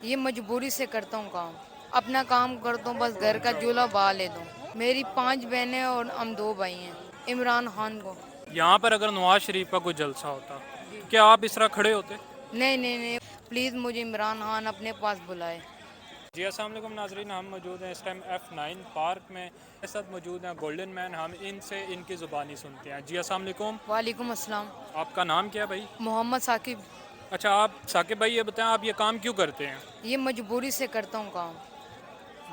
یہ مجبوری سے کرتا ہوں کام، اپنا کام کرتا ہوں، بس گھر کا چولہا بہا لیتا ہوں۔ میری 5 بہنیں اور ہم 2 بھائی ہیں۔ عمران خان کو۔ یہاں پر اگر نواز شریف کا کوئی جلسہ ہوتا جی تو کیا آپ اس طرح کھڑے ہوتے؟ نہیں نہیں نہیں، پلیز مجھے عمران خان اپنے پاس بلائے۔ جی السلام علیکم ناظرین، ہم موجود ہیں اس ٹائم F9 پارک میں، اس وقت موجود ہیں گولڈن مین، ہم ان سے ان کی زبانی سنتے ہیں۔ جی السلام علیکم، وعلیکم السلام۔ آپ کا نام کیا ہے بھائی؟ محمد ثاقب۔ اچھا آپ ثاقب بھائی یہ بتائیں آپ یہ کام کیوں کرتے ہیں؟ یہ مجبوری سے کرتا ہوں کام۔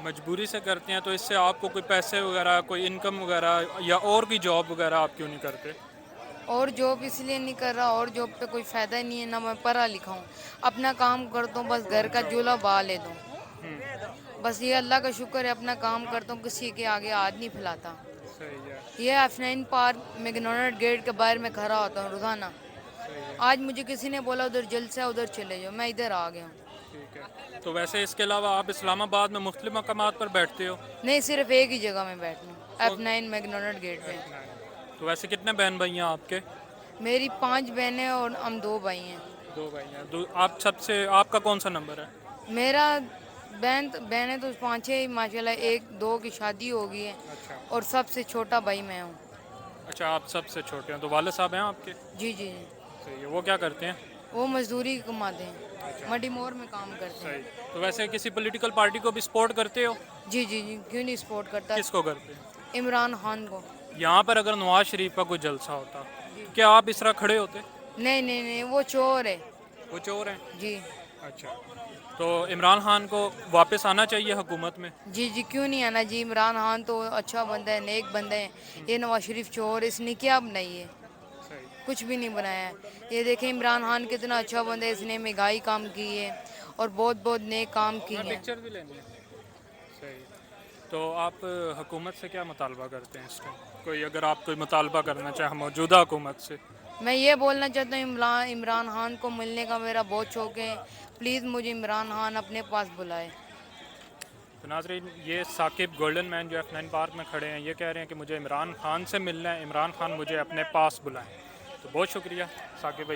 مجبوری سے کرتے ہیں تو اس سے آپ کو کوئی پیسے وغیرہ، کوئی انکم وغیرہ یا اور کوئی جاب وغیرہ آپ کیوں نہیں کرتے؟ اور جاب اس لیے نہیں کر رہا، اور جاب پہ کوئی فائدہ ہی نہیں ہے، نہ میں پڑھا لکھا ہوں، اپنا کام کرتا ہوں، بس گھر کا چولہا بہا لیتا ہوں۔ بس یہ اللہ کا شکر ہے، اپنا کام کرتا ہوں، کسی کے آگے ہاتھ نہیں پھیلاتا۔ صحیح ہے، یہ F9 پارک میگنونٹ گیٹ کے باہر میں کھڑا ہوتا ہوں روزانہ۔ صحیح ہے، آج مجھے کسی نے بولا ادھر جلسہ ہے، ادھر چلے جاؤ، میں ادھر آ گیا ہوں۔ ٹھیک ہے۔ تو ویسے اس کے علاوہ آپ اسلام آباد میں مختلف مقامات پر بیٹھتے ہو؟ نہیں، صرف ایک ہی جگہ میں بیٹھنا ہوں، کون؟ F9 میگنونٹ گیٹ پہ۔ تو ویسے کتنے بہن بھائی ہیں آپ کے؟ میری 5 بہنیں اور ہم 2 بھائی ہیں۔ 2 بھائی ہیں۔ آپ سب سے، آپ کا کون سا نمبر ہے؟ میرا بہنیں تو 5-6 ہی ماشاء اللہ، 1-2 کی شادی ہو گئی ہے، اچھا اور سب سے چھوٹا بھائی میں ہوں۔ اچھا، آپ سب سے چھوٹے ہیں، تو والد صاحب ہیں آپ کے؟ جی جی جی، صحیح ہے، وہ کیا کرتے ہیں؟ وہ مزدوری کماتے ہیں، اچھا مڈی مور میں کام کرتے ہیں۔ صحیح، تو ویسے کسی پولیٹیکل پارٹی کو بھی سپورٹ کرتے ہو؟ جی جی جی، کیوں نہیں سپورٹ کرتا، کس کو کرتے ہیں؟ عمران خان کو۔ یہاں پر اگر نواز شریف کا کوئی جلسہ ہوتا جی کیا آپ اس طرح کھڑے ہوتے؟ نہیں نہیں نہیں، وہ چور ہے۔ وہ چور ہیں؟ جی اچھا، تو عمران خان کو واپس آنا چاہیے حکومت میں؟ جی جی، کیوں نہیں آنا جی، عمران خان تو اچھا بندہ ہے، نیک بندہ ہے۔ یہ نواز شریف چور، اس نے کیا بنائی ہے؟ صحیح، کچھ بھی نہیں بنایا ہے۔ یہ دیکھیں عمران خان کتنا اچھا بندہ ہے، اس نے مہنگائی کام کی ہے اور بہت بہت نیک کام کی میں ہیں۔ پکچر بھی لینی ہے۔ صحیح، تو آپ حکومت سے کیا مطالبہ کرتے ہیں اس ٹائم؟ کوئی اگر آپ کوئی مطالبہ کرنا چاہیں موجودہ حکومت سے؟ میں یہ بولنا چاہتا ہوں، عمران خان کو ملنے کا میرا بہت شوق ہے، پلیز مجھے عمران خان اپنے پاس بلائے۔ تو ناظرین، یہ ثاقب گولڈن مین جو F9 پارک میں کھڑے ہیں، یہ کہہ رہے ہیں کہ مجھے عمران خان سے ملنا ہے، عمران خان مجھے اپنے پاس بلائیں۔ تو بہت شکریہ ثاقب بھائی۔